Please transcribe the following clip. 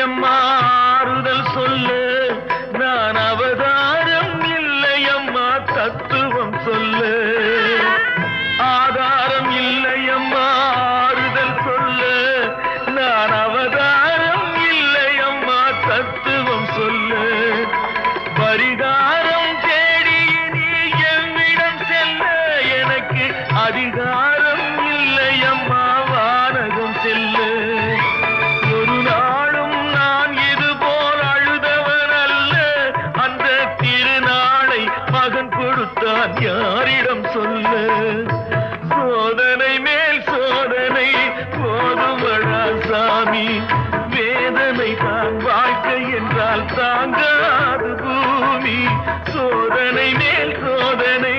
இல்லையம்மா ஆறுதல் சொல்லு நான் அவதாரம் இல்லையம்மா தத்துவம் சொல்லு ஆதாரம் இல்லையம்மா ஆறுதல் சொல்லு நான் அவதாரம் இல்லையம்மா தத்துவம் சொல்லு பரிகாரம் தேடி நீ என்னிடம் செல்ல எனக்கு அதிகாரம் இல்லையம்மா வானகம் செல்லு ஒரு நாளும் நான் இது போல் அழுதவன் அல்ல அந்த திருநாளை மகன் கொடுத்தான் யாரிடம் சொல்லு சோதனை மேல் சோதனை போதுமடா சாமி வேதனை தான் வாழ்க்கை என்றால் தாங்காது பூமி சோதனை மேல் சோதனை